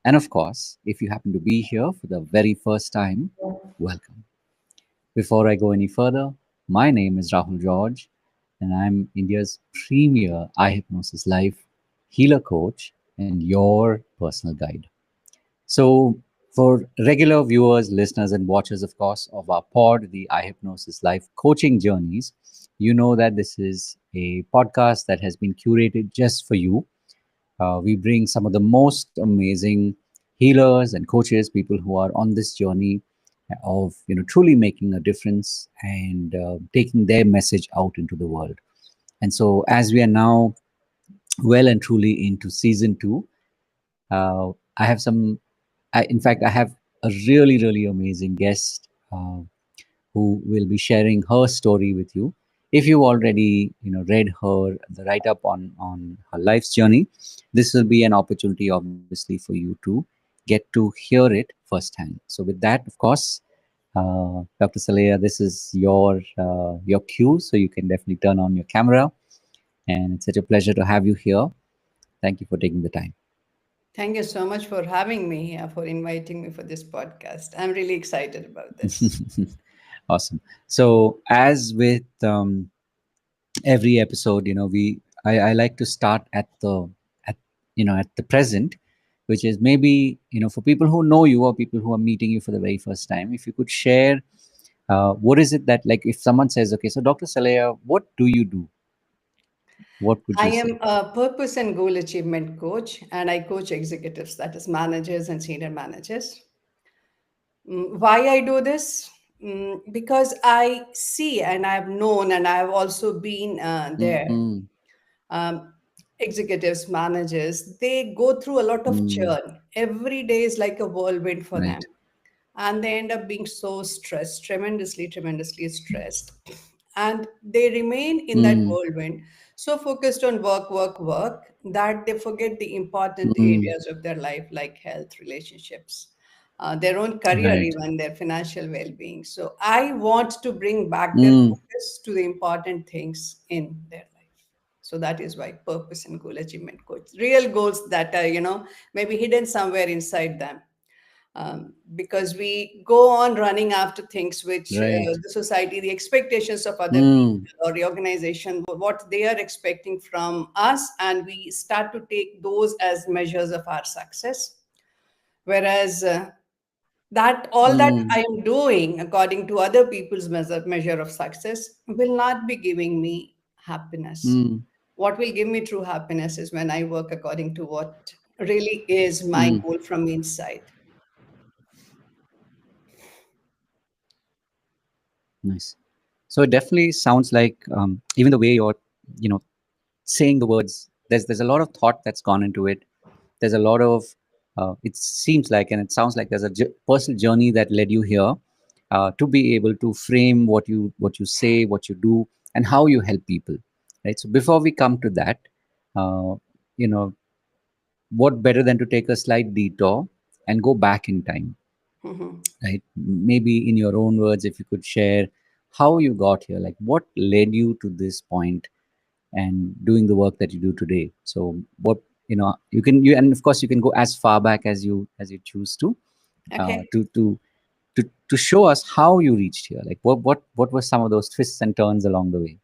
And of course, if you happen to be here for the very first time, welcome. Before I go any further, my name is Rahul George, and I'm India's premier iHypnosis life healer coach and your personal guide. So, for regular viewers, listeners, and watchers, of course, of our pod, the iHypnosis life coaching journeys, you know that this is a podcast that has been curated just for you. We bring some of the most amazing healers and coaches, people who are on this journey of truly making a difference and taking their message out into the world. And so, as we are now well and truly into season two, I have some. In fact, I have a really amazing guest who will be sharing her story with you. If you already read her the write up on her life's journey, this will be an opportunity obviously for you to get to hear it firsthand. So with that, of course, Dr. Saleha, this is your cue, so you can definitely turn on your camera. And it's such a pleasure to have you here. Thank you for taking the time. Thank you so much for having me, for inviting me for this podcast. I'm really excited about this. Awesome. So as with every episode, I like to start at at the present, which is maybe for people who know you or people who are meeting you for the very first time, if you could share what is it that, like, if someone says, okay, so Dr. Saleha, what do you do? What would I you am say? a purpose and goal achievement coach, and I coach executives, that is, managers and senior managers. Why I do this? Because I see and I've known and I've also been there. Mm, Um, Executives, managers, they go through a lot of mm, churn. Every day is like a whirlwind for them. right. And they end up being so stressed, tremendously stressed. And they remain in that Mm, whirlwind, so focused on work, that they forget the important mm, areas of their life, like health, relationships, their own career, right. even their financial well being. So I want to bring back their Mm, focus to the important things in their life. So that is why purpose and goal achievement coach, real goals that are, maybe hidden somewhere inside them, because we go on running after things which right. the society, the expectations of other Mm, people or the organization, what they are expecting from us, and we start to take those as measures of our success. Whereas that all that mm, I am doing according to other people's measure of success will not be giving me happiness. mm, What will give me true happiness is when I work according to what really is my mm. goal from inside. Nice. So it definitely sounds like, even the way you're, you know, saying the words, there's a lot of thought that's gone into it. There's a lot of, it seems like, and it sounds like there's a personal journey that led you here, to be able to frame what you say, what you do, and how you help people. Right. So before we come to that, uh, you know, what better than to take a slight detour and go back in time, Mhm. right? Maybe in your own words, if you could share how you got here, like what led you to this point and doing the work that you do today. So what, you can, and of course you can go as far back as you choose to, uh, Okay. to to to show us how you reached here. Like what were some of those twists and turns along the way?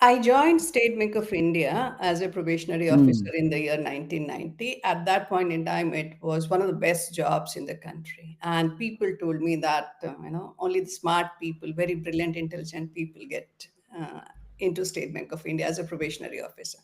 I joined State Bank of India as a probationary officer Mm, in the year 1990. At that point in time, it was one of the best jobs in the country. And people told me that, only the smart people, very brilliant, intelligent people get into State Bank of India as a probationary officer.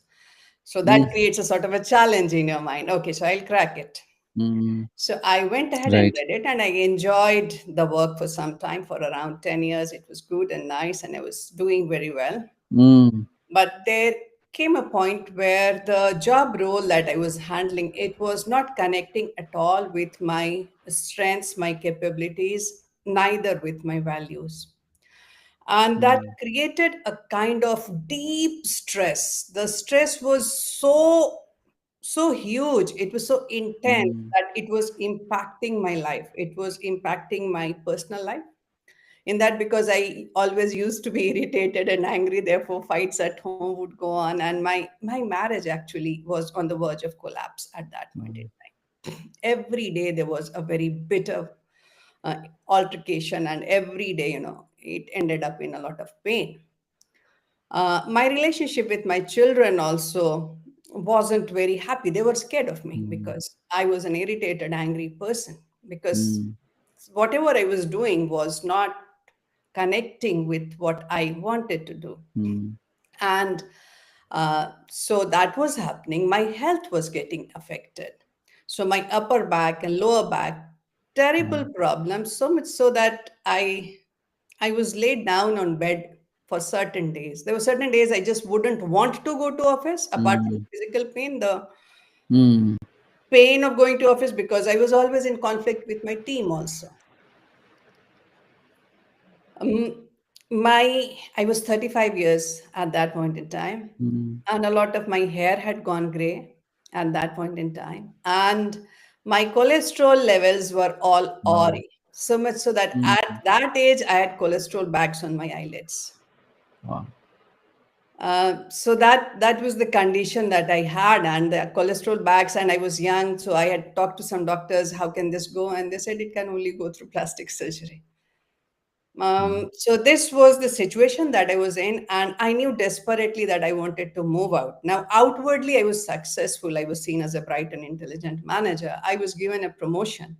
So that mm, creates a sort of a challenge in your mind. Okay, so I'll crack it. mm, So I went ahead and right. did it, and I enjoyed the work for some time, for around 10 years. It was good and nice, and I was doing very well. Mm, But there came a point where the job role that I was handling, it was not connecting at all with my strengths, my capabilities, neither with my values. And that mm, created a kind of deep stress. The stress was so huge, it was so intense mm, that it was impacting my life, it was impacting my personal life. In that, because I always used to be irritated and angry, therefore fights at home would go on, and my marriage actually was on the verge of collapse at that point in mm. time. Every day there was a very bitter uh, altercation, and every day, it ended up in a lot of pain. My relationship with my children also wasn't very happy. They were scared of me mm, because I was an irritated, angry person. Because mm, whatever I was doing was not connecting with what I wanted to do. mm, And so that was happening. My health was getting affected. So my upper back and lower back, terrible wow, problems, so much so that I was laid down on bed for certain days. There were certain days I just wouldn't want to go to office, apart from mm, physical pain, the mm, pain of going to office, because I was always in conflict with my team also. Um, I was 35 years at that point in time, mm, and a lot of my hair had gone gray at that point in time, and my cholesterol levels were all wow, awry, so much so that mm, at that age I had cholesterol bags on my eyelids. wow, So that was the condition that I had, and the cholesterol bags, and I was young, so I had talked to some doctors, how can this go? And they said it can only go through plastic surgery. mm, So this was the situation that I was in, and I knew desperately that I wanted to move out. Now, outwardly, I was successful. I was seen as a bright and intelligent manager. I was given a promotion.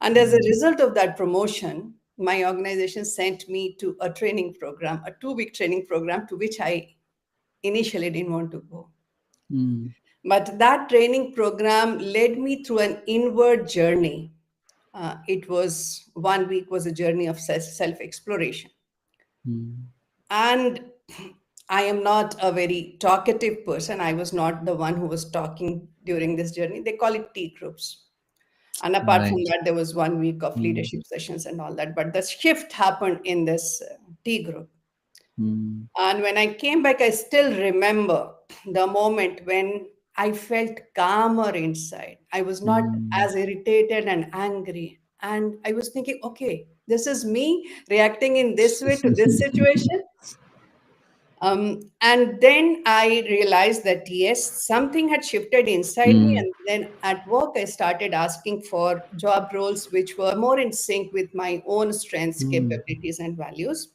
And as a result of that promotion, my organization sent me to a training program, a 2 week training program, to which I initially didn't want to go. mm, But that training program led me through an inward journey. It was 1 week was a journey of self exploration. mm, And I am not a very talkative person. I was not the one who was talking during this journey. They call it tea groups. And apart from right, that, there was 1 week of mm, leadership sessions and all that. But the shift happened in this tea group. mm, And when I came back, I still remember the moment when I felt calmer inside. I was not mm, as irritated and angry. And I was thinking, okay, this is me reacting in this way to this situation. And then I realized that yes, something had shifted inside me. mm, And then at work, I started asking for job roles which were more in sync with my own strengths, mm, capabilities, and values.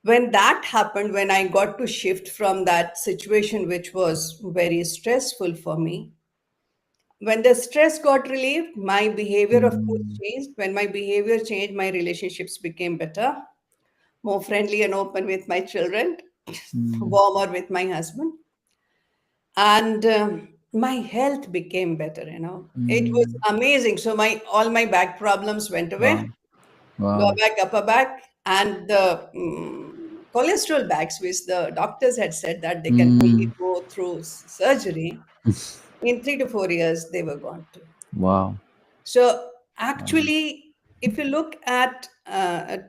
When that happened, when I got to shift from that situation, which was very stressful for me, when the stress got relieved, my behavior, of course, mm, changed. When my behavior changed, my relationships became better, more friendly and open with my children, mm, warmer with my husband, and my health became better. It was mm, amazing. So my all my back problems went away, wow, lower wow, back, upper back, and the cholesterol bags, which the doctors had said that they can mm, only go through surgery. In 3 to 4 years, they were gone too. wow, So wow, actually, if you look at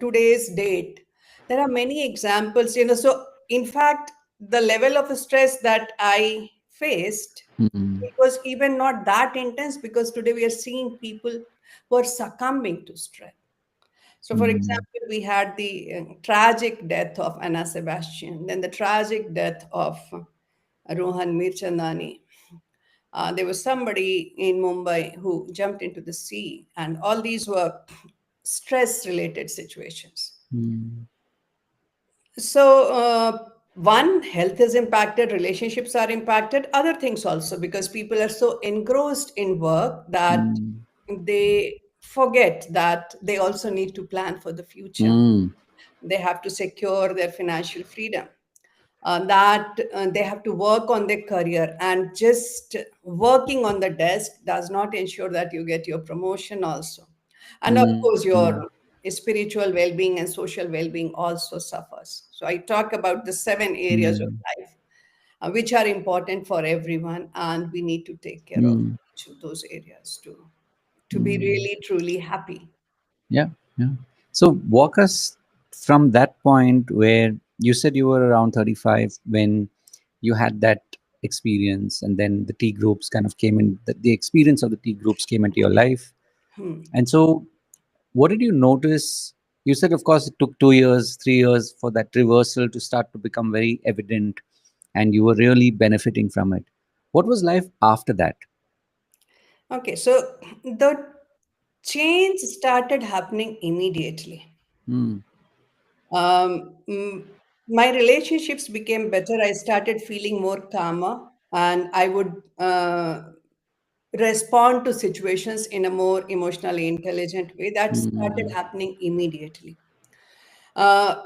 today's date, there are many examples. So in fact, the level of stress that I faced, mm, it was even not that intense, because today we are seeing people who are succumbing to stress. So, for mm, example, we had the tragic death of Anna Sebastian, then the tragic death of Rohan Mirchandani. There was somebody in Mumbai who jumped into the sea, and all these were stress related situations. mm, So, one, health is impacted, relationships are impacted, other things also, because people are so engrossed in work that mm, they forget that they also need to plan for the future. mm, They have to secure their financial freedom, that they have to work on their career, and just working on the desk does not ensure that you get your promotion also. And of mm, course, your spiritual well-being and social well-being also suffers. So I talk about the 7 areas of mm, life which are important for everyone, and we need to take care of mm, each of those areas to be mm. really truly happy. Yeah, yeah. So walk us from that point where you said you were around 35 when you had that experience, and then the tea groups kind of came in, the experience of the tea groups came into your life. Hmm. And so, what did you notice? You said, of course, it took 2 years, 3 years for that reversal to start to become very evident, and you were really benefiting from it. What was life after that? Okay, so the change started happening immediately. Mm, Um, mm, my relationships became better. I started feeling more calmer, and I would respond to situations in a more emotionally intelligent way. That started mm, happening immediately. Uh,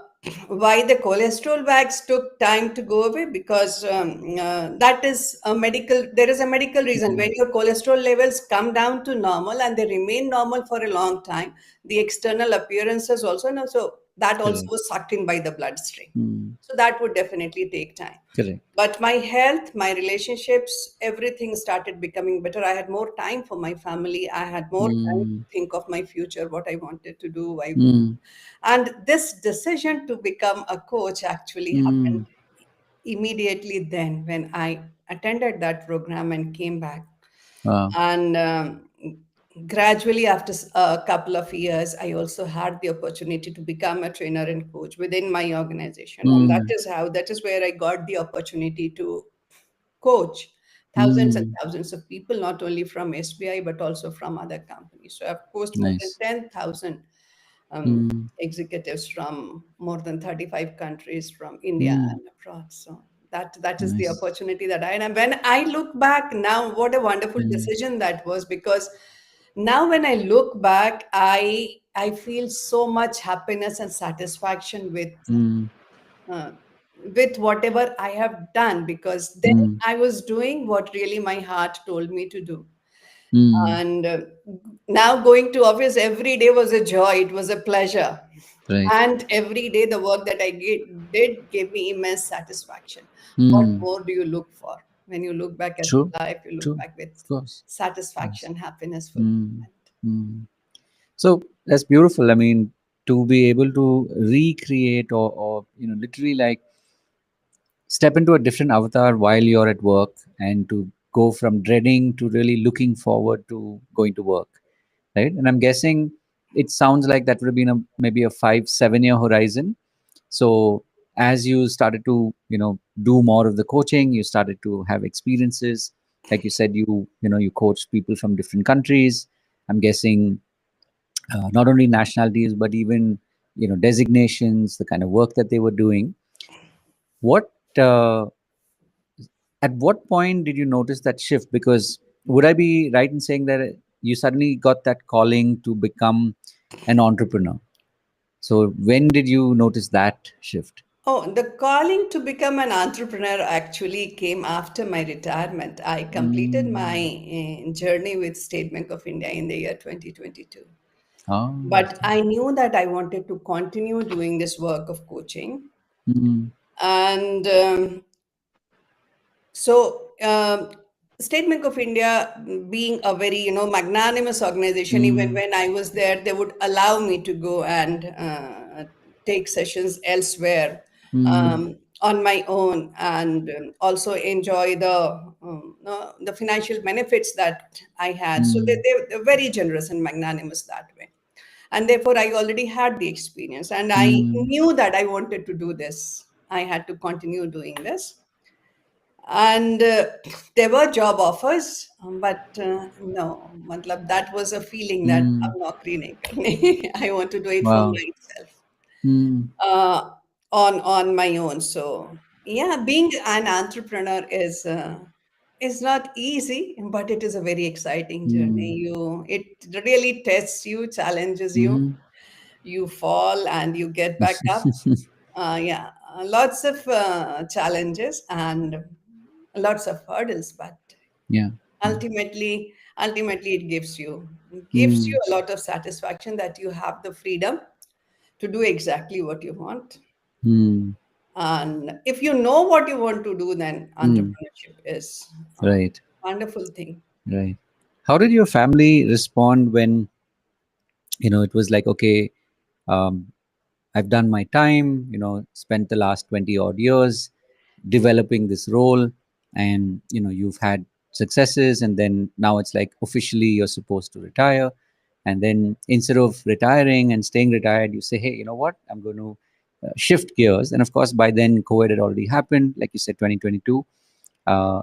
why the cholesterol bags took time to go away? Because that is a medical. There is a medical reason. mm, When your cholesterol levels come down to normal and they remain normal for a long time, the external appearances also. No, so that also correct. was sucked in by the bloodstream. Mm, So that would definitely take time. correct. But my health, my relationships, everything started becoming better. I had more time for my family. I had more time to Mm, think of my future, what I wanted to do. mm, And this decision to become a coach actually mm. happened immediately then when I attended that program and came back. Wow. And gradually, after a couple of years, I also had the opportunity to become a trainer and coach within my organization. And Mm, that is where I got the opportunity to coach thousands and mm. thousands of people, not only from SBI, but also from other companies. So I've coached more than Nice. 10,000 Mm, executives from more than 35 countries from India mm. and abroad. So that is the Nice. opportunity that and when I look back now, what a wonderful Mm, decision that was, because now when I look back, I feel so much happiness and satisfaction mm, uh, with whatever I have done, because then mm, I was doing what really my heart told me to do. mm. And now going to office every day was a joy, it was a pleasure. Right. And every day, the work that did gave me immense satisfaction. What Mm. more do you look for? When you look back at True. life, you look True. back with Of course. Of course. satisfaction, happiness, Mm, fulfillment. mm. So that's beautiful. I mean, to be able to recreate or literally like step into a different avatar while you're at work and to go from dreading to really looking forward to going to work, right? And I'm guessing it sounds like that would have been maybe a 5 7 year horizon. So as you started to do more of the coaching, you started to have experiences. Like you said, you coached people from different countries. I'm guessing not only nationalities but even designations, the kind of work that they were doing. What At what point did you notice that shift? Because would I be right in saying that you suddenly got that calling to become an entrepreneur? So when did you notice that shift? Oh, the calling to become an entrepreneur actually came after my retirement. I completed my Mm. journey with State Bank of India in the year 2022. Oh, But okay. I knew that I wanted to continue doing this work of coaching. Mm, And so, State Bank of India, being a very magnanimous organization, even mm, when I was there, they would allow me to go and take sessions elsewhere mm, on my own, and also enjoy the financial benefits that I had. So mm, they're very generous and magnanimous that way. And therefore, I already had the experience, and I mm, knew that I wanted to do this. I had to continue doing this. And there were job offers, but no, matlab, that was a feeling that mm. ab naukri nahi karni. I want to do it for Wow. myself, Mm, uh, on my own. So yeah, being an entrepreneur is not easy, but it is a very exciting journey. mm, It really tests you, challenges you. mm. You fall and you get back up. Yeah, lots of challenges and lots of hurdles, but Yeah. Yeah. ultimately it gives Mm, you a lot of satisfaction that you have the freedom to do exactly what you want. mm, And if you know what you want to do, then mm. entrepreneurship is a Right. wonderful thing. Right. How did your family respond when it was like, okay, um, I've done my time, spent the last 20 odd years developing this role, and you've had successes, and then now it's like officially you're supposed to retire. And then instead of retiring and staying retired, you say, hey, you know what? I'm going to shift gears. And of course, by then, COVID had already happened, like you said, 2022.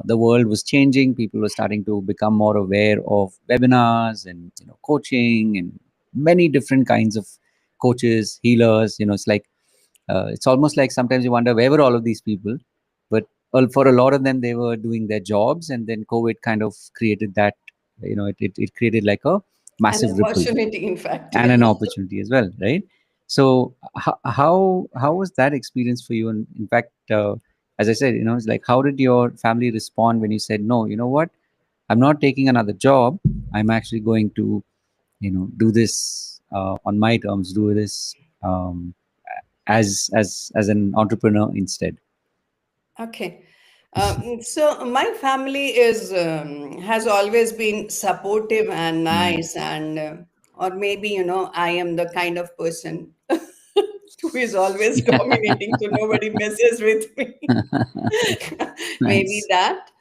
the world was changing. People were starting to become more aware of webinars and coaching and many different kinds of coaches, healers. It's like it's almost like sometimes you wonder where were all of these people, but for a lot of them they were doing their jobs, and then COVID kind of created that. It created like a An massive ripple opportunity, in fact, and yeah. an opportunity as well, right? So how was that experience for you? And in fact, as I said, it's like, how did your family respond when you said, no, you know what, I'm not taking another job, I'm actually going to do this on my terms, do this as an entrepreneur instead. Okay. So my family is has always been supportive and Mm. nice, and or maybe I am the kind of person who is always dominating, so nobody messes with me. Maybe Nice. that.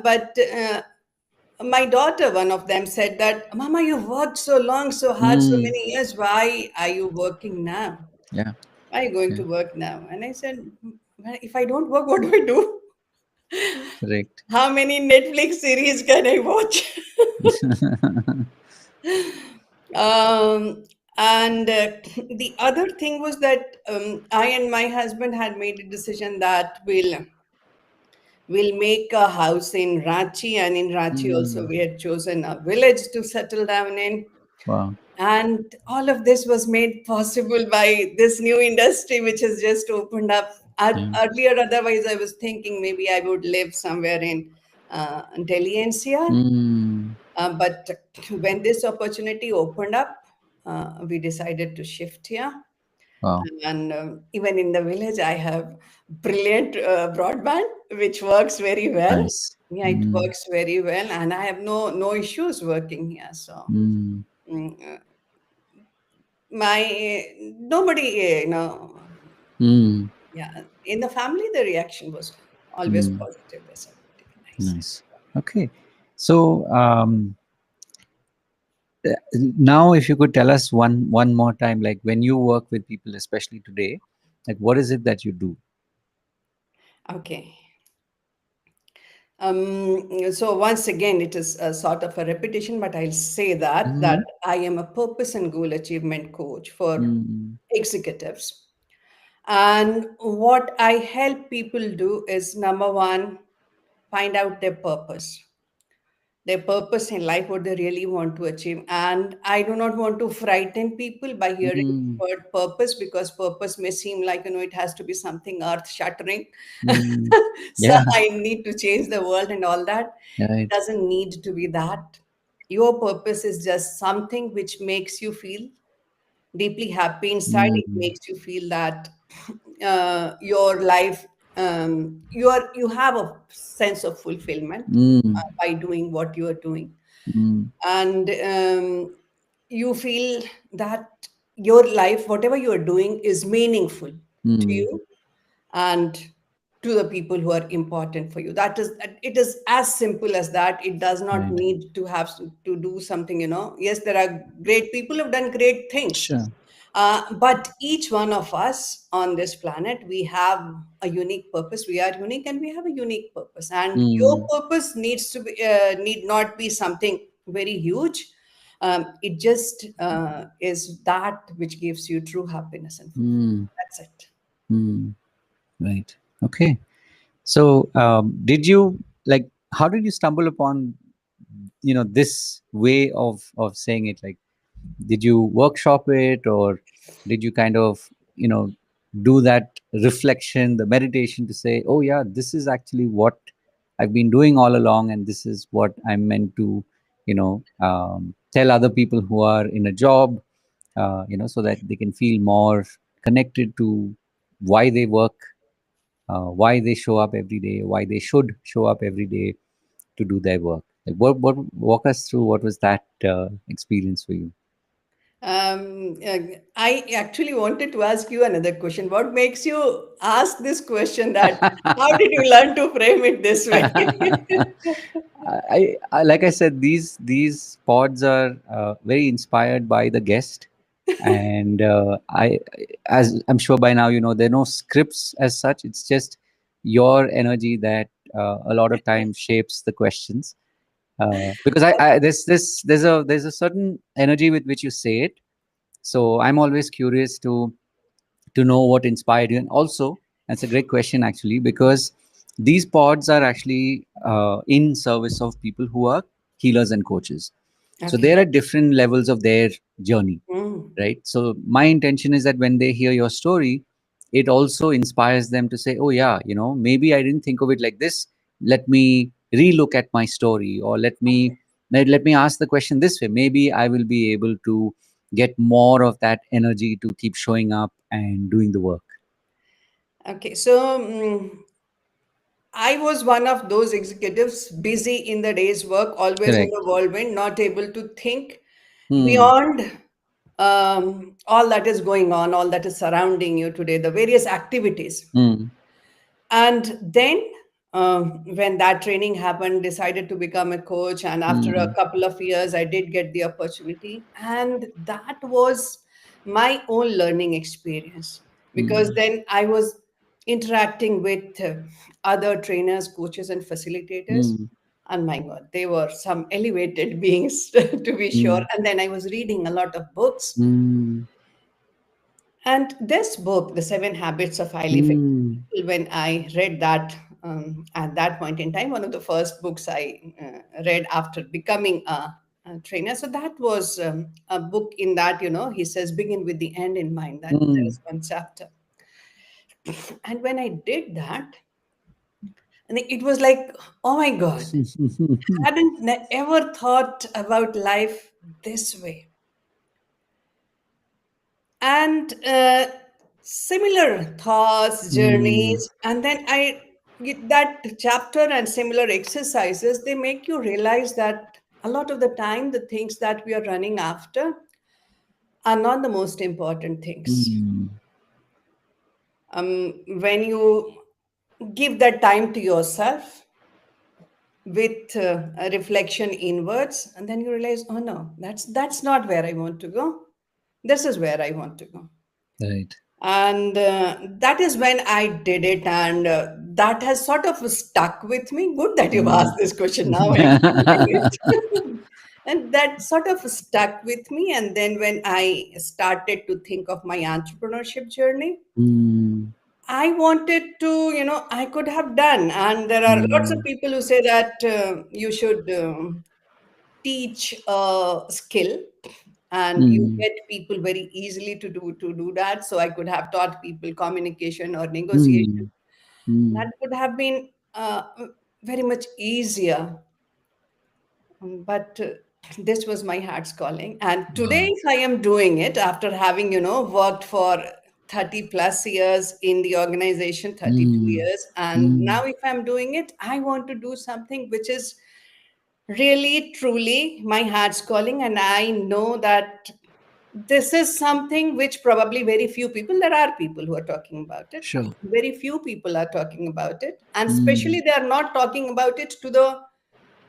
But my daughter, one of them, said that, "Mama, you've worked so long, so hard, so Mm. many years. Why are you working now? Yeah. Why are you going Yeah. to work now?" And I said, "Well, if I don't work, what do I do? Correct. How many Netflix series can I watch?" um, and the other thing was that I and my husband had made a decision that we'll make a house in Ranchi, and in Ranchi also Mm. we had chosen a village to settle down in. Wow. And all of this was made possible by this new industry which has just opened up. Yeah. Earlier, otherwise, I was thinking maybe I would live somewhere in Delhi NCR. Mm. But when this opportunity opened up, we decided to shift here. Wow. And even in the village, I have brilliant broadband, which works very well. Nice. Yeah, it Mm. works very well, and I have no issues working here. So Mm. mm, my nobody, Mm. yeah, in the family, the reaction was always Mm. positive. They said, "Okay, nice." Nice. Okay. So now, if you could tell us one more time, like when you work with people, especially today, like what is it that you do? Okay. So once again, it is a sort of a repetition, but I'll say that Mm. I am a purpose and goal achievement coach for Mm. executives. And what I help people do is, number one, find out their purpose in life, what they really want to achieve. And I do not want to frighten people by hearing Mm. the word purpose, because purpose may seem like, it has to be something earth shattering. Mm. So Yeah. I need to change the world and all that. It Right. doesn't need to be that. Your purpose is just something which makes you feel deeply happy inside. It Mm. makes you feel that your life, you have a sense of fulfillment Mm. by doing what you are doing, Mm. and you feel that your life, whatever you are doing, is meaningful to Mm. you and to the people who are important for you. That is, it is as simple as that. It does not Right. need to have to do something, yes, there are great people who've done great things, Sure. but each one of us on this planet, we have a unique purpose. We are unique and we have a unique purpose, and your Mm. purpose needs to be need not be something very huge. It just is that which gives you true happiness and fulfillment. Mm. That's it. Mm. Right. Okay. So, did you like? How did you stumble upon, this way of saying it? Like, did you workshop it, or did you kind of, do that reflection, the meditation to say, oh yeah, this is actually what I've been doing all along, and this is what I'm meant to, tell other people who are in a job, so that they can feel more connected to why they work, why they show up every day, why they should show up every day to do their work. Like what walk us through what was that experience for you? I actually wanted to ask you another question. What makes you ask this question, that how did you learn to frame it this way? I like I said, these pods are very inspired by the guest, and as I'm sure by now, there are no scripts as such. It's just your energy that a lot of times shapes the questions. Because I there's a certain energy with which you say it. So I'm always curious to know what inspired you. And also, that's a great question actually, because these pods are actually in service of people who are healers and coaches. So Okay. they're at different levels of their journey, Mm. right? So my intention is that when they hear your story, it also inspires them to say, oh yeah, maybe I didn't think of it like this. Let me relook at my story, or Okay. let me ask the question this way. Maybe I will be able to get more of that energy to keep showing up and doing the work. Okay. So I was one of those executives busy in the day's work, always in Correct. the whirlwind, not able to think Hmm. beyond all that is going on, all that is surrounding you today, the various activities. Hmm. And then when that training happened, decided to become a coach, and after a Hmm. couple of years I did get the opportunity, and that was my own learning experience, because Hmm. then I was interacting with other trainers, coaches and facilitators, Hmm. and my god, they were some elevated beings to be sure. Hmm. And then I was reading a lot of books, Hmm. and this book, The Seven Habits of Highly Effective Hmm. People, when I read that at that point in time, one of the first books I read after becoming a trainer. So that was a book in that, he says, begin with the end in mind, that there Hmm. is one chapter. And when I did that, and it was like, oh my God, hadn't ever thought about life this way. And similar thoughts, Hmm. journeys, and then I get that chapter and similar exercises, they make you realize that a lot of the time the things that we are running after are not the most important things. Hmm. When you give that time to yourself with a reflection inwards, and then you realize, oh no, that's not where I want to go, this is where I want to go. Right. And that is when I did it, and that has sort of stuck with me. Good that you've Hmm. asked this question now. I explain it. And that sort of stuck with me. And then when I started to think of my entrepreneurship journey, Hmm. I wanted to, I could have done. And there are lots of Hmm. people who say that you should teach a skill, and you Hmm. get people very easily to do that. So I could have taught people communication or negotiation. Hmm. Hmm. That would have been very much easier. But this was my heart's calling, and today Wow. if I am doing it after having worked for 30 plus years in the organization, 32 Hmm. years, and Hmm. now if I'm doing it, I want to do something which is really, truly my heart's calling. And I know that this is something which probably very few people, there are people who are talking about it. Sure. Very few people are talking about it. And Hmm. especially they are not talking about it to the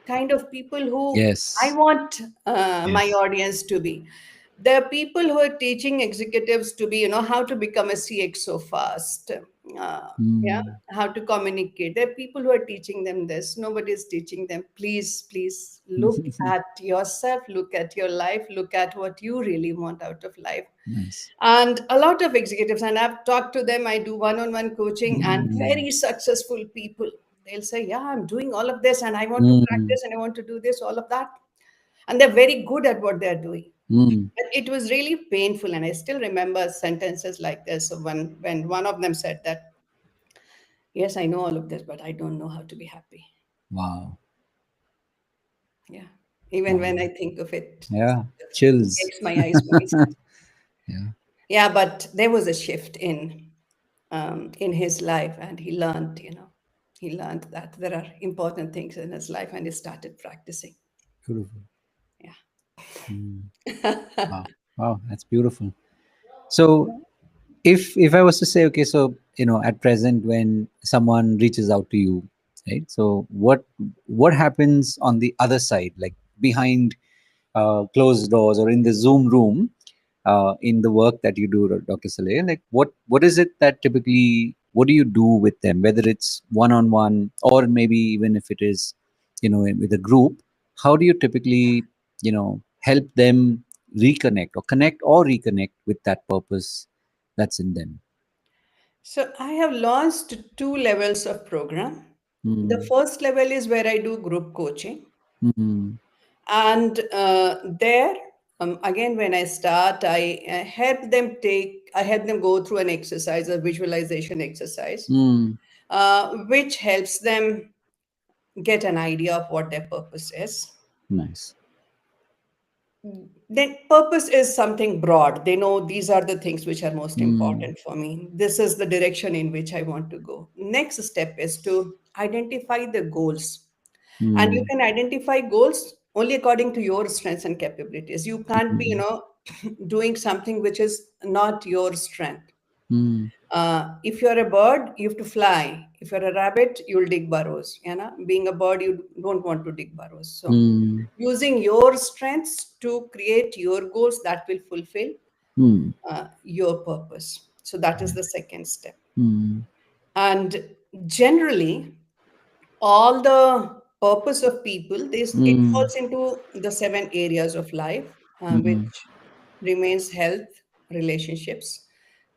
kind of people who I Yes. want my Yes. audience to be. There are people who are teaching executives to be, how to become a CXO fast. Yeah, Hmm. how to communicate. There are people who are teaching them this. Nobody is teaching them. Please, please look at yourself, look at your life, look at what you really want out of life. Nice. And a lot of executives, and I've talked to them, I do one on one coaching, and Hmm. very successful people, they'll say, yeah, I'm doing all of this, and I want to Hmm. practice, and I want to do this, all of that. And they're very good at what they're doing. Hmm. But it was really painful. And I still remember sentences like this, when one of them said that, yes, I know all of this, but I don't know how to be happy. Wow. Yeah. Even Wow. when I think of it, Yeah. it Chills. makes my eyes moist. Yeah. Yeah, but there was a shift in his life, and he learned that there are important things in his life, and he started practicing. Beautiful. Yeah. Hmm. Wow. Wow. That's beautiful. So, if I was to say, okay, so at present, when someone reaches out to you, right? So, what happens on the other side, like behind closed doors or in the Zoom room, in the work that you do, Dr. Saleh? Like, what is it that typically what do you do with them, whether it's one on one or maybe even if it is, with a group? How do you typically, help them reconnect or connect or reconnect with that purpose that's in them? So I have launched two levels of program. The Mm, first level is where I do group coaching. mm, And there, again, when I start, I help them go through an exercise, a visualization exercise, mm, which helps them get an idea of what their purpose is. nice. Then purpose is something broad. They know these are the things which are most Mm, important for me. This is the direction in which I want to go. Next step is to identify the goals. And you mm, can identify goals only according to your strengths and capabilities. You can't be, mm, doing something which is not your strength. mm, If you're a bird, you have to fly. If you're a rabbit, you'll dig burrows. Being a bird, you don't want to dig burrows. So, mm, using your strengths to create your goals that will fulfill mm, your purpose. So that is the second step. mm, And generally, all the purpose of people, this it mm, falls into the seven areas of life, mm, which remains health, relationships,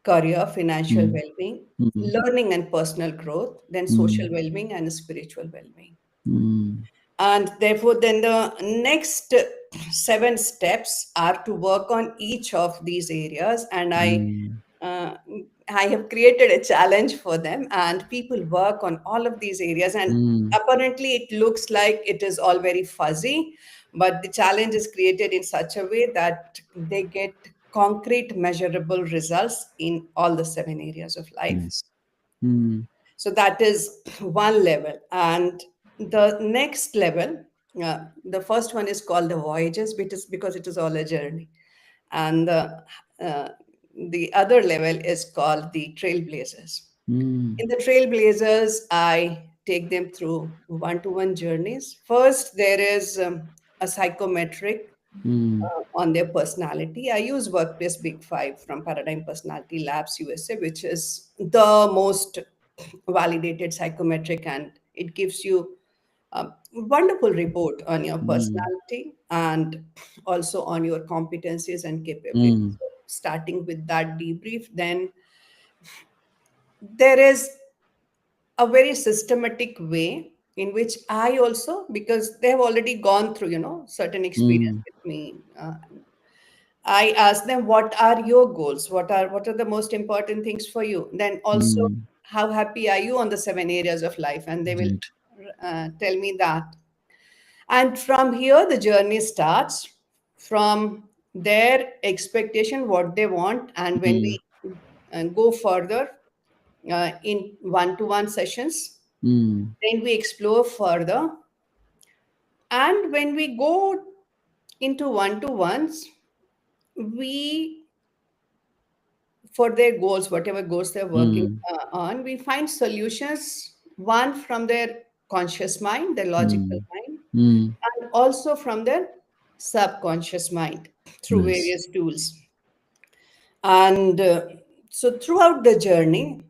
career, financial mm, well-being, mm, learning and personal growth, then social mm, well-being and spiritual well-being. mm, And therefore, then the next seven steps are to work on each of these areas. And mm, uh, I have created a challenge for them, and people work on all of these areas. And mm, apparently, it looks like it is all very fuzzy, but the challenge is created in such a way that they get concrete, measurable results in all the seven areas of life. nice. Mm, So that is one level. And the next level, the first one is called the voyages, because it is all a journey. And uh, the other level is called the trailblazers. mm, In the trailblazers, I take them through one-to-one journeys. First, there is a psychometric mm, on their personality. I use Workplace Big Five from Paradigm Personality Labs USA, which is the most validated psychometric, and it gives you a wonderful report on your mm, personality and also on your competencies and capabilities. mm, So starting with that debrief, then there is a very systematic way in which I also, because they have already gone through, certain experience mm, with me. I ask them, what are your goals? What are the most important things for you? Then also, mm, how happy are you on the seven areas of life? And they will right. tell me that. And from here, the journey starts from their expectation, what they want, and when Mm, we go further in one-to-one sessions, mm, then we explore further. And when we go into one-to-ones, we for their goals, whatever goals they're working mm, on, we find solutions, one from their conscious mind, their logical mm, mind, mm, and also from their subconscious mind through nice. various tools. And so throughout the journey,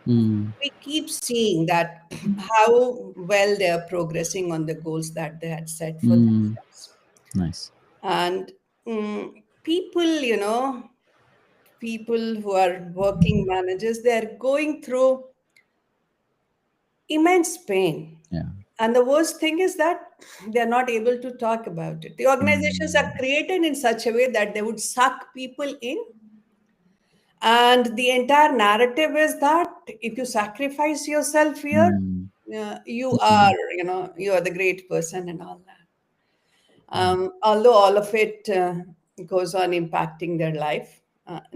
Mm, we keep seeing that how well they are progressing on the goals that they had set for mm, themselves. nice. And people, people who are working managers, they are going through immense pain. Yeah. And the worst thing is that they're not able to talk about it. The organizations are Mm, created in such a way that they would suck people in. And the entire narrative is that if you sacrifice yourself here, mm, you are, mm, you are the great person and all that. mm, Although all of it goes on impacting their life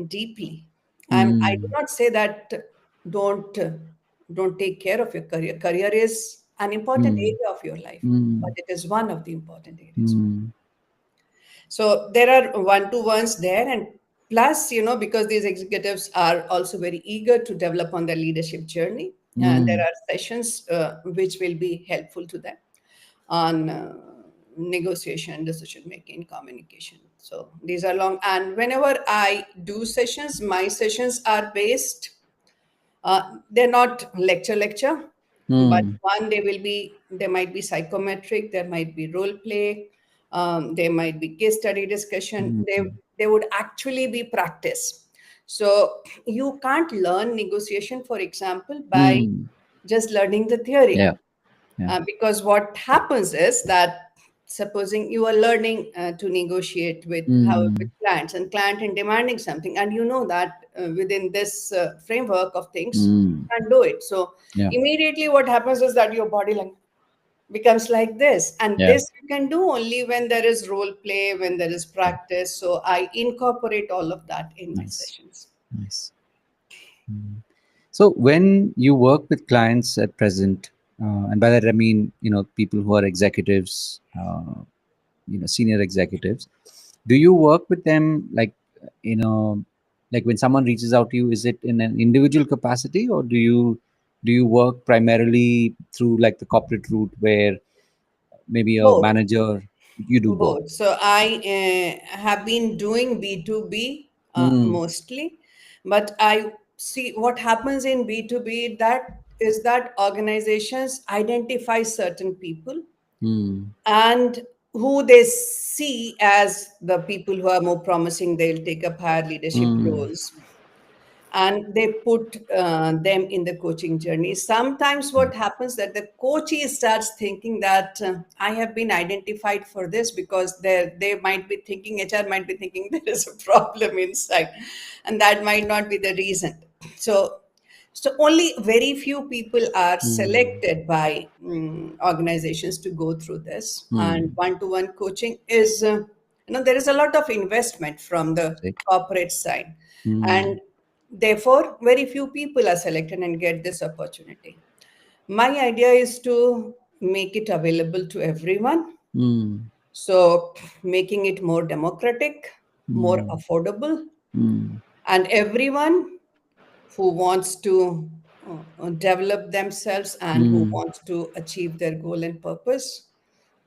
deeply. I do mm, not say that don't uh, don't take care of your career. Career is an important mm, area of your life, but mm, it is one of the important areas. mm, So there are one-to-ones there, and plus, because these executives are also very eager to develop on their leadership journey, and there mm, are sessions which will be helpful to them on negotiation, decision making, communication. So these are long, and whenever I do sessions, my sessions are based They're not lecture, but Mm. one there might be psychometric, there might be role play, there might be case study discussion. Mm. They would actually be practice. So you can't learn negotiation, for example, by Mm. just learning the theory. Yeah. Yeah. Because what happens is that, supposing you are learning to negotiate with Mm. clients, and client in demanding something, and you know that within this framework of things Mm. you can do it. So Yeah. immediately what happens is that your body language becomes like this, and Yeah. this you can do only when there is role play, when there is practice. So I incorporate all of that in my Nice. sessions. Nice. Mm. So when you work with clients at present, and by that I mean, people who are executives, senior executives, do you work with them like when someone reaches out to you, is it in an individual capacity, or do you work primarily through like the corporate route where maybe a Both. manager, you do both? Both. So I have been doing B2B Mm. mostly, but I see what happens in B2B, that is that organizations identify certain people Mm. and who they see as the people who are more promising, they'll take up higher leadership Mm. roles, and they put them in the coaching journey. Sometimes what happens that the coachee starts thinking that I have been identified for this, because they might be thinking, HR might be thinking there is a problem inside, and that might not be the reason. So so only very few people are Mm. selected by organizations to go through this. And Mm. one-to-one coaching is, there is a lot of investment from the Correct. corporate side, Mm. and therefore very few people are selected and get this opportunity. My idea is to make it available to everyone. Mm. So making it more democratic, more Mm. affordable, Mm. and everyone who wants to develop themselves and who Mm. wants to achieve their goal and purpose,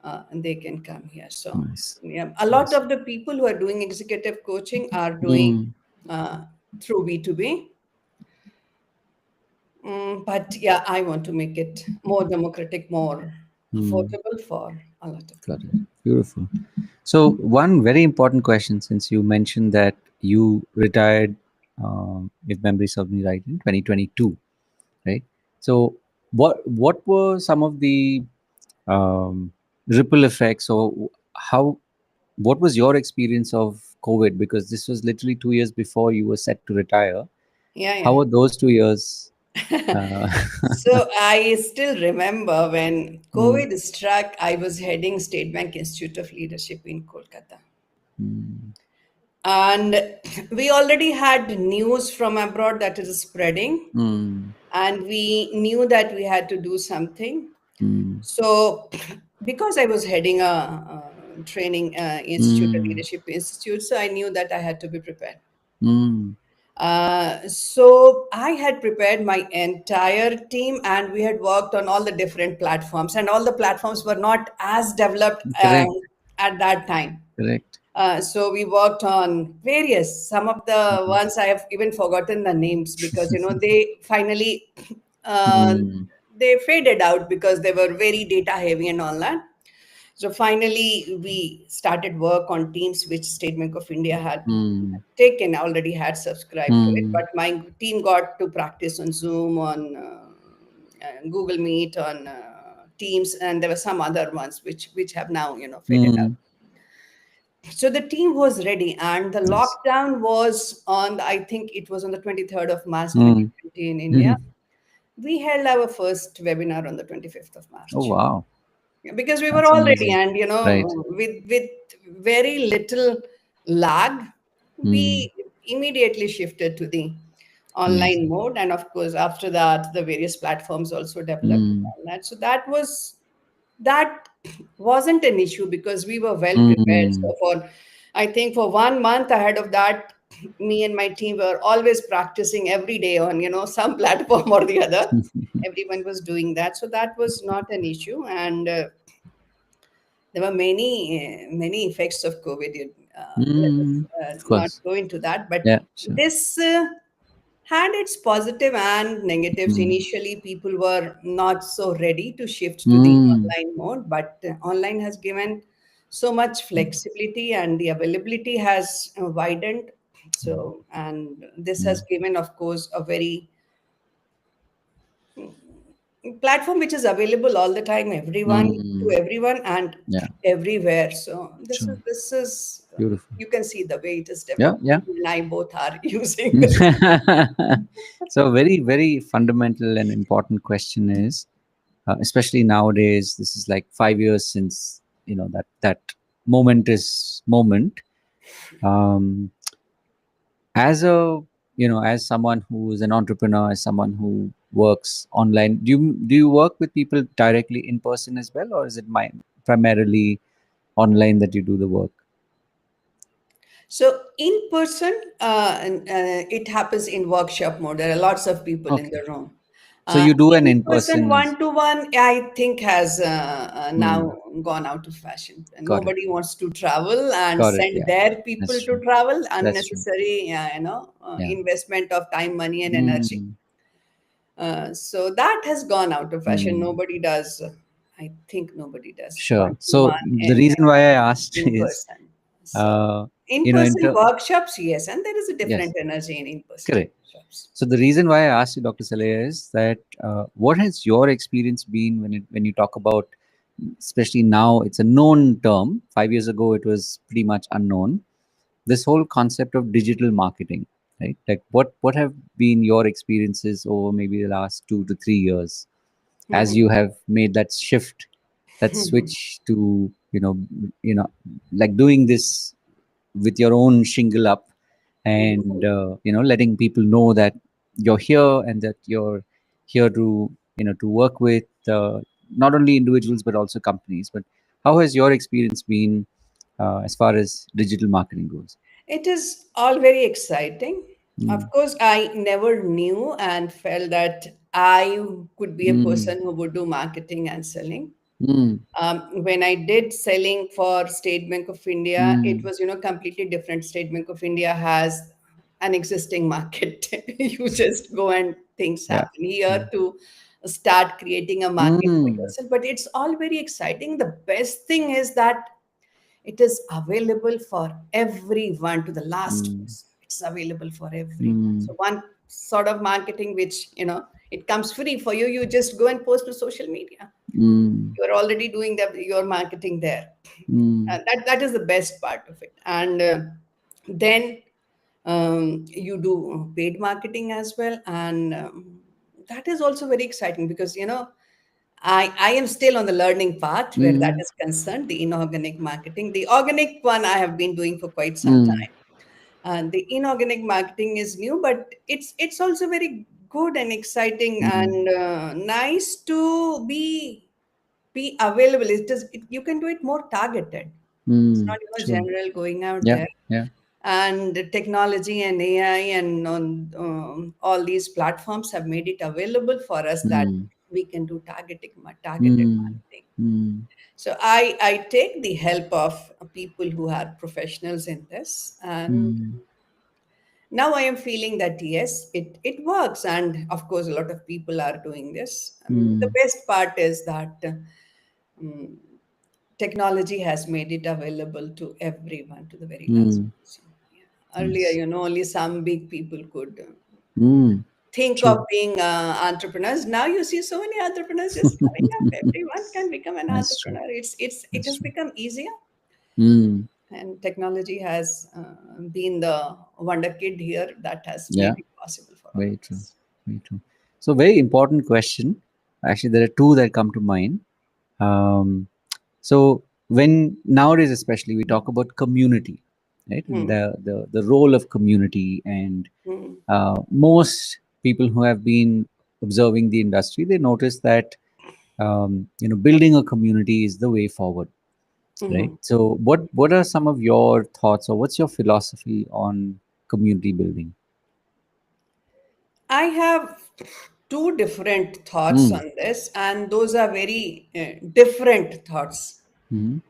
and they can come here. So, Nice. yeah, a lot Nice. of the people who are doing executive coaching are doing Mm. uh, through B2B. But yeah, I want to make it more democratic, more Mm. affordable for a lot of Got people. it. Beautiful. So, one very important question, since you mentioned that you retired, if memory serves me right, in 2022, right? So, what were some of the ripple effects, or how? What was your experience of COVID? Because this was literally 2 years before you were set to retire. Yeah, How yeah. were those 2 years? Uh, So I still remember when mm, COVID struck, I was heading State Bank Institute of Leadership in Kolkata. mm, And we already had news from abroad that it is spreading, mm, and we knew that we had to do something. mm, So, because I was heading a training institute, a mm, leadership institute, so I knew that I had to be prepared. mm. So I had prepared my entire team, and we had worked on all the different platforms, and all the platforms were not as developed Correct. at that time. Correct. So we worked on various. Some of the Mm, ones I have even forgotten the names, because they finally uh, mm, they faded out because they were very data heavy and all that. So finally, we started work on teams which State Bank of India had mm, taken, already had subscribed to it. mm, But my team got to practice on Zoom, on Google Meet, on Teams, and there were some other ones which have now faded out. mm. So the team was ready, and the Nice. lockdown was on. I think it was on the 23rd of March Mm, 2020 in India. mhm. We held our first webinar on the 25th of Oh, March. wow. Yeah, because we were That's all ready, amazing. and Right. with very little lag, Mm, we immediately shifted to the online amazing. mode. And of course, after that, the various platforms also developed and Mm, all that. So that wasn't an issue because we were well prepared. mm. So I think for 1 month ahead of that, me and my team were always practicing every day on some platform or the other. Everyone was doing that, so that was not an issue. And there were many effects of COVID. Let us Mm. Of not course. go into that, but Yeah, sure. this. Had its positive and negatives. Mm. Initially, people were not so ready to shift to the Mm. online mode, but online has given so much flexibility and the availability has widened. So, and this Mm. has given, of course, a very platform which is available all the time, everyone to Mm. everyone and Yeah, everywhere. So true. this is Beautiful. you can see the way it is Yeah, developing. yeah. You and I both are using this. So very, very fundamental and important question is, especially nowadays, this is like 5 years since that moment is moment. Um, as a as someone who is an entrepreneur, as someone who works online, do you work with people directly in person as well, or is it primarily online that you do the work? So in person, it happens in workshop mode. There are lots of people in Okay, the room. so you do an In in person, person. one to one, I think has Hmm. now gone out of fashion. Got it. Nobody wants to travel and Got it. send Yeah, their people that's to true. travel. That's true. Unnecessary, Yeah. investment of time, money, and energy. Mm. So that has gone out of fashion. Mm. Nobody does. I think nobody does one Sure. to So one the reason why I asked in is, person. So uh, in in-person workshops, yes, and there is a yes, different energy in in-person correct. workshops. So the reason why I asked you, Dr. Saleha, is that what has your experience been when you talk about, especially now, it's a known term. 5 years ago, it was pretty much unknown. This whole concept of digital marketing, right? Like, what have been your experiences over maybe the last 2 to 3 years, as you have made that shift, that switch to you know like doing this with your own shingle up, and letting people know that you're here and that you're here to to work with not only individuals but also companies. But how has your experience been as far as digital marketing goes? It is all very exciting. Of Mm. course, I never knew and felt that I could be a Mm. person who would do marketing and selling. Mm. When I did selling for State Bank of India, it Mm. was completely different. State Bank of India has an existing market. You just go and things Yeah. happen here Mm. to start creating a market for Mm. yourself. But it's all very exciting. The best thing is that it is available for everyone to the last Mm. person. It's available for everyone. Mm. So one sort of marketing which it comes free for you. You just go and post to social media. Mm. You're already doing your marketing there. Mm. And that is the best part of it. And then you do paid marketing as well, and that is also very exciting because I am still on the learning path where that Mm. is concerned, the inorganic marketing. The organic one I have been doing for quite some Mm. time. And the inorganic marketing is new, but it's also very good and exciting Mm. and nice to be available. You can do it more targeted. It's Mm. not True. general going out Yeah. there. Yeah. And technology and AI and on all these platforms have made it available for us that Mm. we can do targeted Mm. marketing. Mm. So I take the help of people who are professionals in this, and Mm. now I am feeling that yes, it works, and of course a lot of people are doing this. The Mm. best part is that um, technology has made it available to everyone, to the very last Mm. person. Yeah. Earlier, Nice. only some big people could Mm. think of True. being entrepreneurs. Now you see so many entrepreneurs just coming up. Everyone can become an That's true. entrepreneur. It That's has true. become easier, Mm. and technology has been the wonder kid here that has made Yeah. it possible for all of Very true. us. Very true. So, very important question. Actually, there are two that come to mind. Um, so, when nowadays, especially, we talk about community, right? And Hmm. the role of community, and Hmm. most people who have been observing the industry, they notice that building a community is the way forward, right? Hmm. So, what are some of your thoughts, or what's your philosophy on community building? I have two different thoughts Mm. on this, and those are very different thoughts. Mm.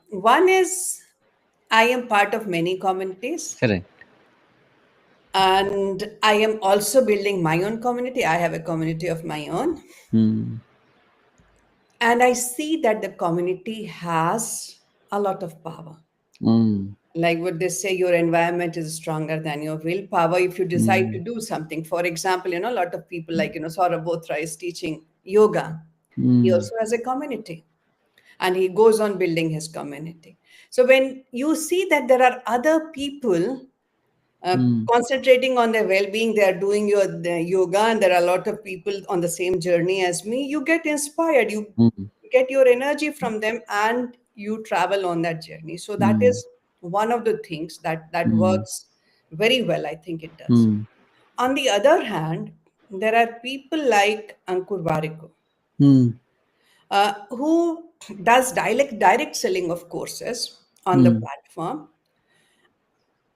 One is I am part of many communities. Correct. And I am also building my own community. I have a community of my own. mm, And I see that the community has a lot of power. mm, Like what they say, your environment is stronger than your willpower if you decide to mm, do something. For example, a lot of people like, Saurabh Bothra is teaching yoga. He mm, also has a community and he goes on building his community. So when you see that there are other people mm, concentrating on their well-being, they are doing the yoga, and there are a lot of people on the same journey as me, you get inspired, you mm, get your energy from them, and you travel on that journey. So that mm, is one of the things that mm, works very well, I think it does. mm, On the other hand, there are people like Ankur Warikoo, mm, who does direct selling of courses on the mm, platform,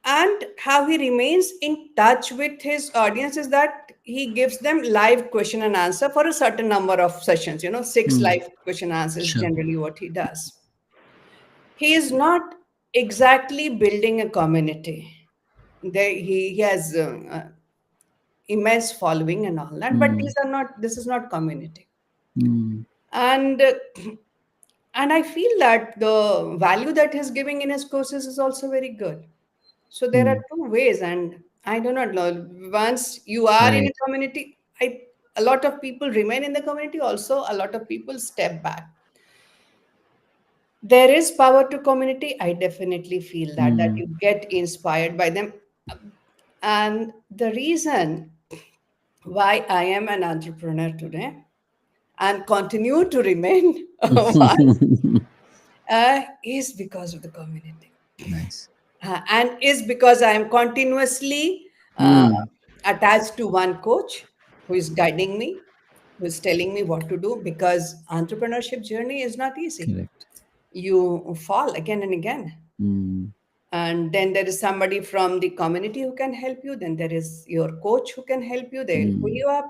and how he remains in touch with his audience is that he gives them live question and answer for a certain number of sessions, six mm. live question answers Sure. generally what he does. He is not exactly building a community. He has immense following and all that, but Mm, this is not community. mm, And and I feel that the value that he's giving in his courses is also very good. So there are mm. two ways, and I do not know. Once you are in a Right. community, a lot of people remain in the community. Also, a lot of people step back. There is power to community. I definitely feel that Mm, you get inspired by them, and the reason why I am an entrepreneur today and continue to remain one is because of the community. nice. And is because I am continuously uh, Mm, attached to one coach who is guiding me, who is telling me what to do, because entrepreneurship journey is not easy. correct. You fall again and again. Mm, And then there is somebody from the community who can help you. Then there is your coach who can help you. They'll pull mm, you up.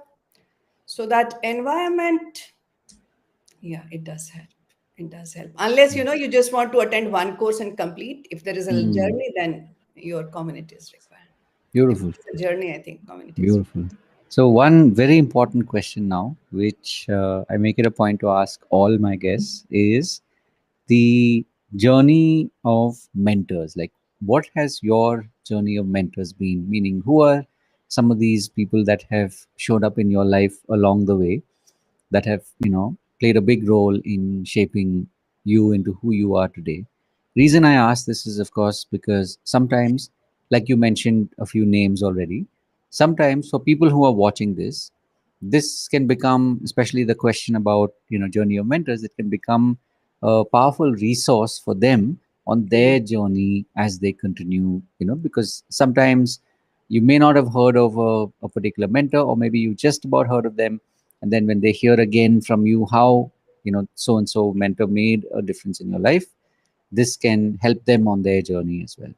So that environment, yeah, it does help. It does help. Unless nice. you just want to attend one course and complete. If there is a Mm, journey, then your community is required. If beautiful. it's a journey, I think community is required. Beautiful. So, one very important question now, which I make it a point to ask all my guests, is the journey of mentors. Like, what has your journey of mentors been? Meaning, who are some of these people that have showed up in your life along the way that have played a big role in shaping you into who you are today? Reason I ask this is, of course, because sometimes, like you mentioned a few names already, sometimes for people who are watching this can become, especially the question about journey of mentors, it can become a powerful resource for them on their Mhm. journey as they continue, because sometimes you may not have heard of a particular mentor, or maybe you just about heard of them, and then when they hear again from you how so and so mentor made a difference in your life, this can help them on their journey as well.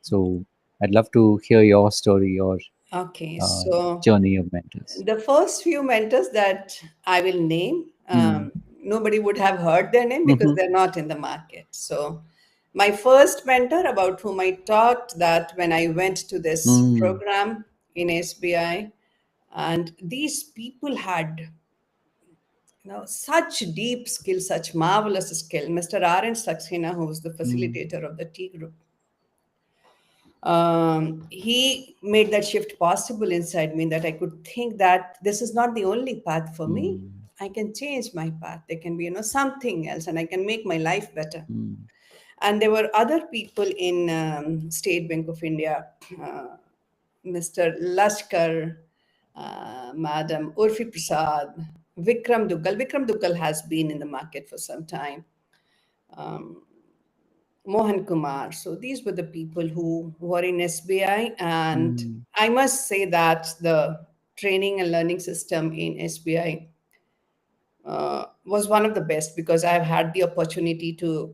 So I'd love to hear your story or Okay, uh, so journey of mentors. the first few mentors that I will name, Mm. nobody would have heard their name because Mm-hmm. they're not in the market. So, my first mentor, about whom I talked, that when I went to this Mm. program in SBI, and these people had such deep skill, such marvelous skill. Mr. R. N. Saxena, who was the Mm. facilitator of the T group, he made that shift possible inside me, that I could think that this is not the only path for me. Mm. I can change my path. There can be, something else, and I can make my life better. Mm. And there were other people in State Bank of India, uh, Mr. Lashkar, Madam Urfi Prasad, Vikram Duggal. Vikram Duggal has been in the market for some time. Mohan Kumar. So these were the people who were in SBI. And Mm. I must say that the training and learning system in SBI was one of the best, because I've had the opportunity to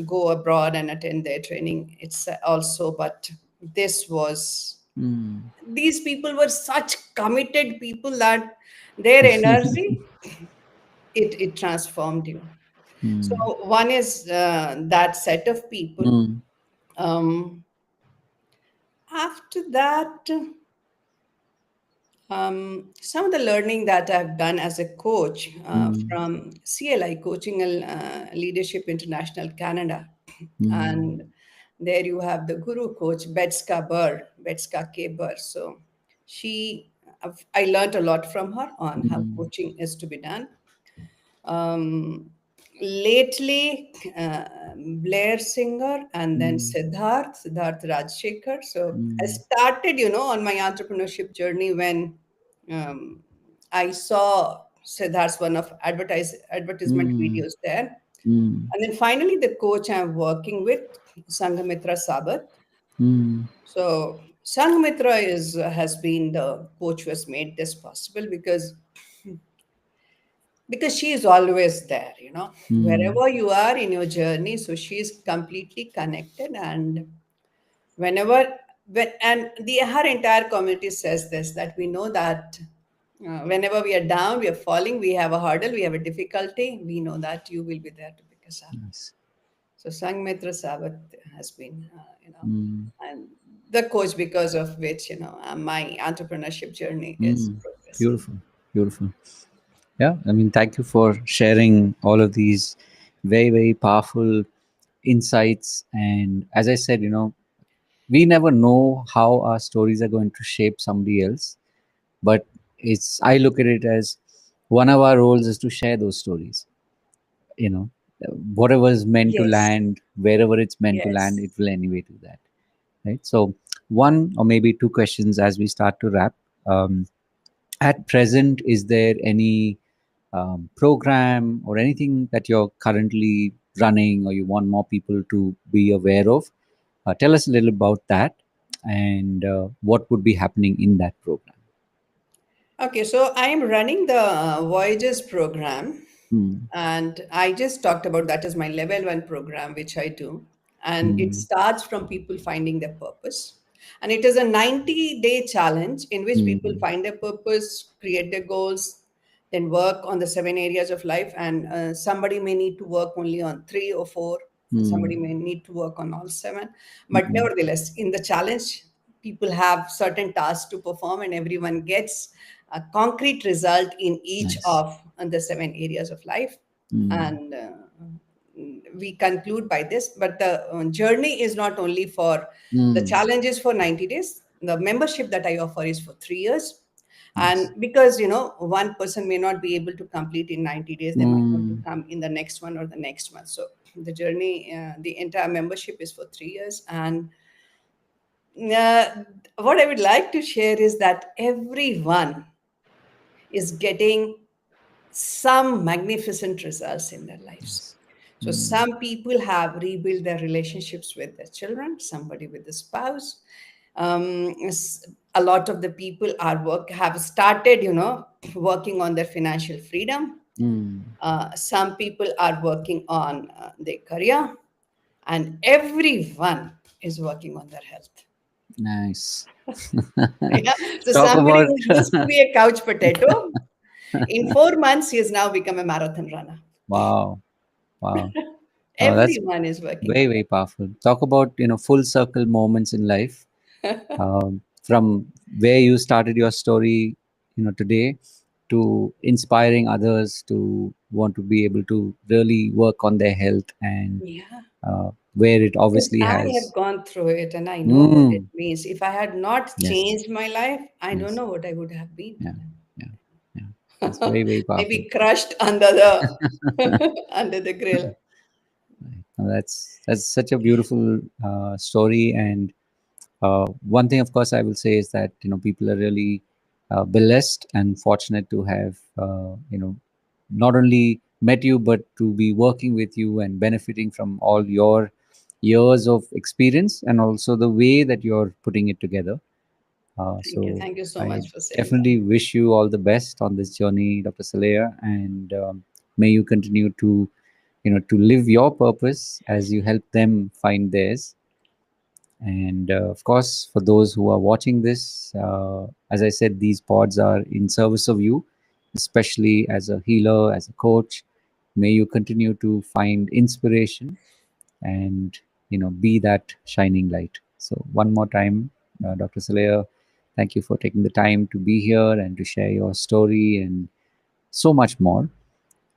go abroad and attend their training. It's also, but this was, Mm. these people were such committed people that their energy, it transformed you. So Mm. one is that set of people. Mm. Um, After that, some of the learning that I've done as a coach Mm, from CLI, Coaching and Leadership International Canada. mm, And there you have the guru coach, Betska K. Burr. So I learned a lot from her on how mm, coaching is to be done. um, Lately, Blair Singer and then mm, Siddharth Rajshekhar. So I mm, started, on my entrepreneurship journey when um, I saw Siddharth's one of advertisement mm, videos there. mm, And then finally, the coach I'm working with, Sanghamitra Sabat. mm. So Sanghamitra has been the coach who has made this possible because she is always there, Mm, wherever you are in your journey. So she is completely connected, and whenever and the her entire community says this, that we know that whenever we are down, we are falling, we have a hurdle, we have a difficulty, we know that you will be there to pick us up. nice. So Sangmitra Sabat has been, Mm, and the coach because of which, my entrepreneurship journey is mm. progressing. Beautiful, beautiful. Yeah, I mean, thank you for sharing all of these very, very powerful insights. And as I said, we never know how our stories are going to shape somebody else, but I look at it as one of our roles is to share those stories. You know, whatever is meant to Yes, land, wherever it's meant to land, yes. it will anyway do that. Right. So, one or maybe two questions as we start to wrap. Um, at present, is there any program or anything that you're currently running or you want more people to be aware of? Tell us a little about that and what would be happening in that program. Okay, so I am running the Voyages program, Mm, and I just talked about that as my level one program, which I do. And it mm, starts from people finding their purpose. And it is a 90-day challenge in which people mm, find their purpose, create their goals, then work on the 7 areas of life. And somebody may need to work only on three or four, mm, somebody may need to work on all seven. But mm. nevertheless, in the challenge, people have certain tasks to perform, and everyone gets a concrete result in each Nice. of the 7 areas of life. Mm, And we conclude by this, but the journey is not only for the mm, challenges for 90 days. The membership that I offer is for 3 years. And nice. because one person may not be able to complete in 90 days, they might want to Mm, come in the next one or the next one. So the journey, the entire membership is for 3 years. And uh, what I would like to share is that everyone is getting some magnificent results in their lives. nice. So Mm, some people have rebuilt their relationships with their children, somebody with a spouse. A lot of the people have started, working on their financial freedom. mm, Some people are working on their career, and everyone is working on their health. nice. Yeah. So Talk somebody about who used to be a couch potato, in 4 months, he has now become a marathon runner. wow, wow. That's Everyone is working very, on very powerful. Talk about full circle moments in life, that. from where you started your story, today, to inspiring others to want to be able to really work on their health, and Yeah. where it Because obviously I have has. gone through it and I know what it Mm, means. If I had not yes, changed my life, I don't yes, know what I would have been yeah, yeah, yeah. That's today. very, very powerful. Maybe crushed under the under the grill. That's such a beautiful story, and one thing, of course, I will say is that people are really blessed and fortunate to have not only met you but to be working with you and benefiting from all your years of experience and also the way that you're putting it together. Thank you. So Thank you so I much for saying that. definitely wish you all the best on this journey, Dr. Saleha, and may you continue to to live your purpose as you help them find theirs. And of course, for those who are watching this, as I said, these pods are in service of you, especially as a healer, as a coach. May you continue to find inspiration and be that shining light. So one more time, Dr. Saleha, thank you for taking the time to be here and to share your story and so much more.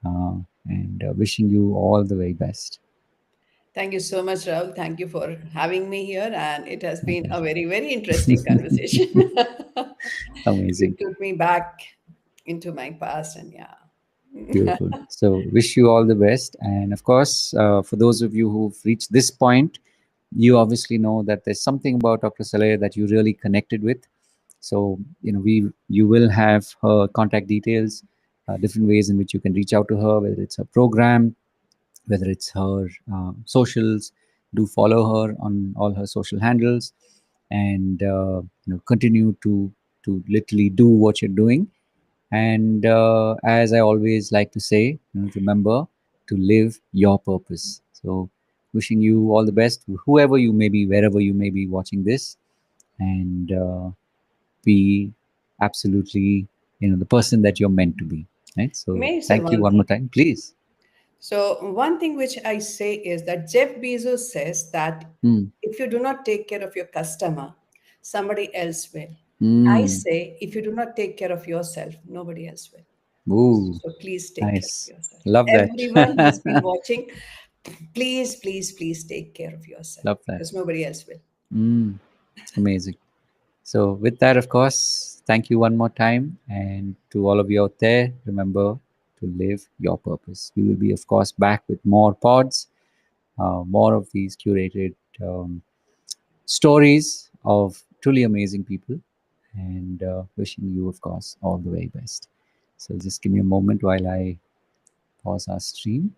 And wishing you all the very best. Thank you so much, Rahul. Thank you for having me here. And it has My been a pleasure. very, very interesting conversation. Amazing. It took me back into my past, and yeah. Beautiful. So, wish you all the best. And of course, for those of you who've reached this point, you obviously know that there's something about Dr. Saleh that you really connected with. So, you will have her contact details, different ways in which you can reach out to her, whether it's her program, whether it's her socials. Do follow her on all her social handles, and continue to literally do what you're doing. And as I always like to say, remember to live your purpose. So, wishing you all the best, whoever you may be, wherever you may be watching this, and be absolutely, the person that you're meant to be. Right. So, May I say thank you one one more thing? time, please. So, one thing which I say is that Jeff Bezos says that Mm. if you do not take care of your customer, somebody else will. I Mm. say if you do not take care of yourself, nobody else will. Ooh, So, please take care of nice. yourself. Love Everyone who's that. been watching, please, please, please take care of yourself Love that. because nobody else will. Mm. Amazing. So, with that, of course, thank you one more time. And to all of you out there, remember to live your purpose. We will be, of course, back with more pods, more of these curated stories of truly amazing people. And wishing you, of course, all the very best. So, just give me a moment while I pause our stream.